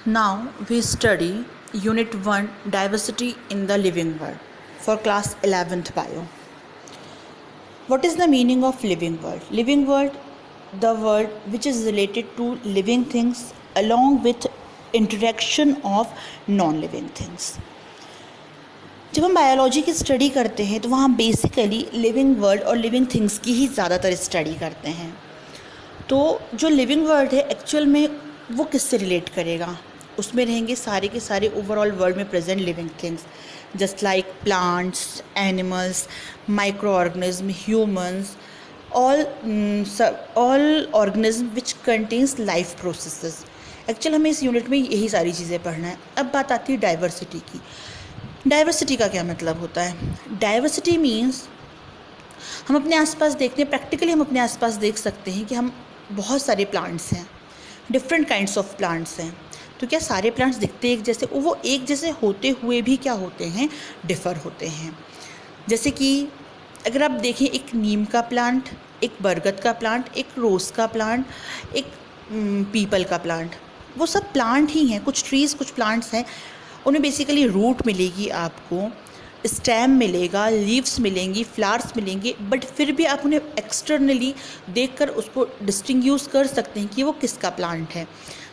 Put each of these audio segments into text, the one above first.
Now we study Unit 1 Diversity in the Living World for class 11th Bio. What is the meaning of living world? Living world, the world which is related to living things along with interaction of non-living things. जब हम biology की study करते हैं तो वहाँ basically living world और living things की ही ज़्यादातर स्टडी करते हैं. तो जो लिविंग वर्ल्ड है एक्चुअल में वो किससे रिलेट करेगा? उसमें रहेंगे सारे के सारे ओवरऑल वर्ल्ड में present living things just like plants, animals, micro organism, humans, all organism which contains life processes. Actual हमें इस यूनिट में यही सारी चीज़ें पढ़ना है. अब बात आती है डाइवर्सिटी की. डाइवर्सिटी का क्या मतलब होता है? डाइवर्सिटी मीन्स हम अपने आसपास देखते हैं, प्रैक्टिकली हम अपने आसपास देख सकते हैं कि हम बहुत सारे प्लांट्स हैं, डिफरेंट काइंड्स ऑफ प्लांट्स हैं. तो क्या सारे प्लांट्स दिखते एक जैसे? वो एक जैसे होते हुए भी क्या होते हैं? डिफ़र होते हैं. जैसे कि अगर आप देखें एक नीम का प्लांट, एक बरगद का प्लांट, एक रोज़ का प्लांट, एक पीपल का प्लांट, वो सब प्लांट ही हैं. कुछ ट्रीज़, कुछ प्लांट्स हैं, उन्हें बेसिकली रूट मिलेगी, आपको स्टेम मिलेगा, लीव्स मिलेंगी, फ्लावर्स मिलेंगे, बट फिर भी आप उन्हें एक्सटर्नली देखकर उसको डिस्टिंग्यूश कर सकते हैं कि वो किसका प्लांट है.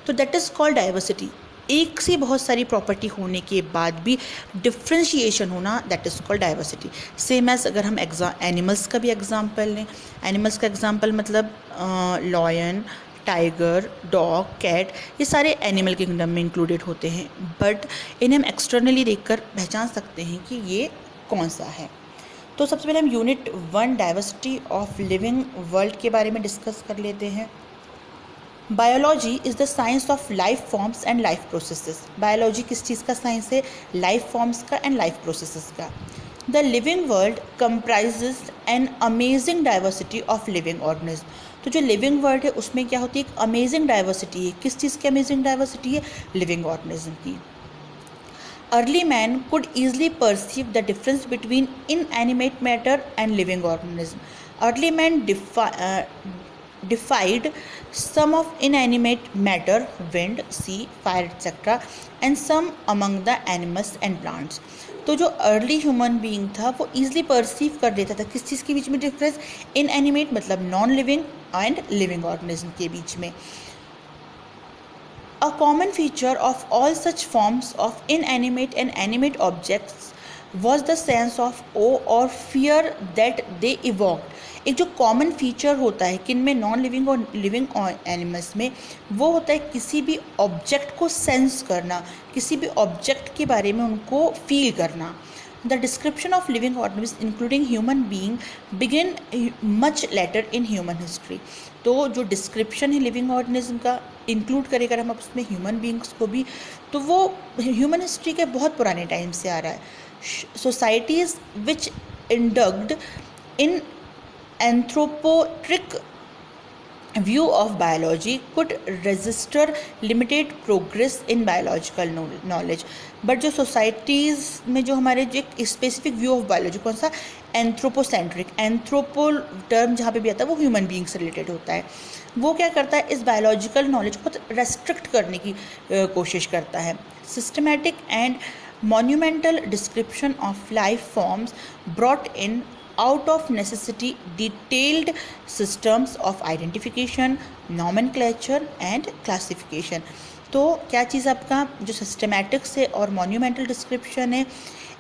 तो दैट इज़ कॉल्ड डाइवर्सिटी. एक से बहुत सारी प्रॉपर्टी होने के बाद भी डिफ्रेंशिएशन होना, that is called diversity. Same as अगर हम एनिमल्स का भी एग्जांपल लें. एनिमल्स का एग्जांपल मतलब लॉयन, टाइगर, डॉग, कैट, ये सारे एनिमल किंगडम में इंक्लूडेड होते हैं, बट इन्हें हम एक्सटर्नली देखकर पहचान सकते हैं कि ये कौन सा है. तो सबसे पहले हम unit 1 diversity of living world के बारे में डिस्कस कर लेते हैं. Biology is the science of life forms and life processes. Biology किस चीज़ का साइंस है? लाइफ फॉर्म्स का एंड लाइफ प्रोसेसेस का. The living world comprises an amazing diversity of living organism. तो जो लिविंग वर्ल्ड है उसमें क्या होती है? एक अमेजिंग डाइवर्सिटी है. किस चीज़ की अमेजिंग डाइवर्सिटी है? लिविंग ऑर्गेनिज्म की. Early man could easily perceive the difference between inanimate matter and living organism. Early man defied some of inanimate matter, wind, sea, fire, etc., and some among the animals and plants. तो जो early human being था वो easily perceive कर लेता था किस चीज़ के बीच में डिफरेंस? इनएनिमेट मतलब non living and living organism के बीच में. A common feature of all such forms of inanimate and animate objects was the sense of awe or fear that they evoked. एक जो कॉमन फीचर होता है किन में, non living और living animals में, वो होता है किसी भी ऑब्जेक्ट को सेंस करना, किसी भी ऑब्जेक्ट के बारे में उनको फील करना. The description of living organism including human being begin much later in human history. तो जो डिस्क्रिप्शन है लिविंग ऑर्गेनिज्म का इंक्लूड करेगा हम उसमें ह्यूमन बीइंग्स को भी, तो वो ह्यूमन हिस्ट्री के बहुत पुराने टाइम से आ रहा है. Societies which induced in anthropocentric view of biology could register limited progress in biological knowledge. But जो सोसाइटीज़ में जो हमारे जो एक स्पेसिफिक व्यू ऑफ बायोलॉजी, कौन सा? एंथ्रोपोसेंट्रिक. एंथ्रोपो टर्म जहाँ पे भी आता है वो ह्यूमन बीइंग से रिलेटेड होता है. वो क्या करता है? इस बायोलॉजिकल नॉलेज को रेस्ट्रिक्ट करने की कोशिश करता है. Systematic and monumental description of life forms brought in out of necessity detailed systems of identification, nomenclature and classification. तो क्या चीज़ आपका जो सिस्टमैटिक से और मोन्यूमेंटल डिस्क्रिप्शन है,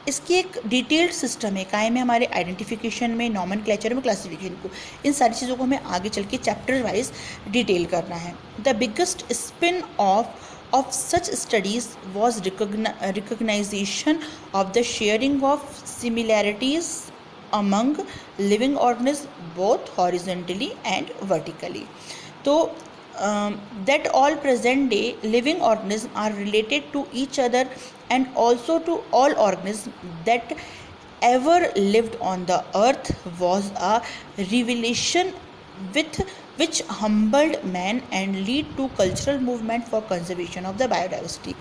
इसकी एक डिटेल्ड सिस्टम है कायम है हमारे आइडेंटिफिकेशन में, नॉमेनक्लेचर में, क्लासिफिकेशन को. इन सारी चीज़ों को हमें आगे चल के चैप्टर वाइज डिटेल करना है. The biggest spin of such studies was recognition of the sharing of similarities among living organisms both horizontally and vertically. So that all present day living organisms are related to each other and also to all organisms that ever lived on the earth was a revelation with which humbled man and lead to cultural movement for conservation of the biodiversity।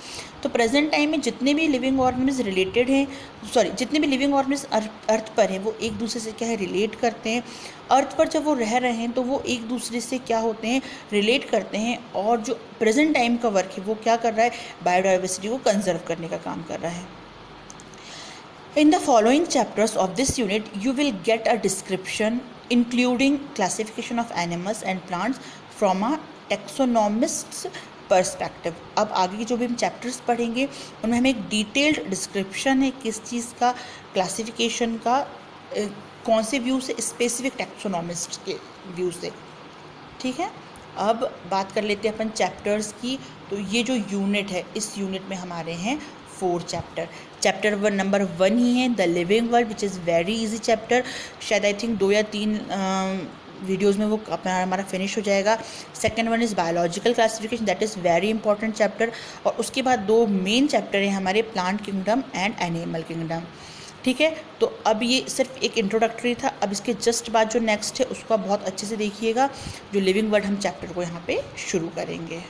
तो present time में जितने भी living organism related हैं, जितने भी living organism अर्थ पर हैं वो एक दूसरे से क्या है, रिलेट करते हैं। अर्थ पर जब वो रह रहे हैं तो वो एक दूसरे से क्या होते हैं, रिलेट करते हैं। और जो प्रेजेंट टाइम का वर्क है वो क्या कर रहा है, बायोडाइवर्सिटी को कंजर्व करने का काम कर रहा है। In the following chapters of this unit, you will get a description including classification of animals and plants from a taxonomist's perspective। अब आगे जो भी हम चैप्टर्स पढ़ेंगे उनमें हमें एक डिटेल्ड डिस्क्रिप्शन है किस चीज़ का, क्लासिफिकेशन का, कौन से व्यू से, स्पेसिफिक टैक्सोनॉमिस्ट के व्यू से। ठीक है, अब बात कर लेते हैं अपन चैप्टर्स की। तो ये जो यूनिट है, इस यूनिट में हमारे हैं 4 चैप्टर। चैप्टर नंबर 1 ही है the living world, which is very easy chapter. शायद आई थिंक 2 या 3 वीडियोज़ में वो हमारा फिनिश हो जाएगा। Second one is biological classification, that is very important chapter. और उसके बाद 2 मेन चैप्टर हैं हमारे, plant kingdom and animal kingdom. ठीक है, तो अब ये सिर्फ एक इंट्रोडक्टरी था। अब इसके जस्ट बाद जो नेक्स्ट है उसको आप बहुत अच्छे से देखिएगा। जो लिविंग वर्ल्ड हम चैप्टर को यहाँ पे शुरू करेंगे।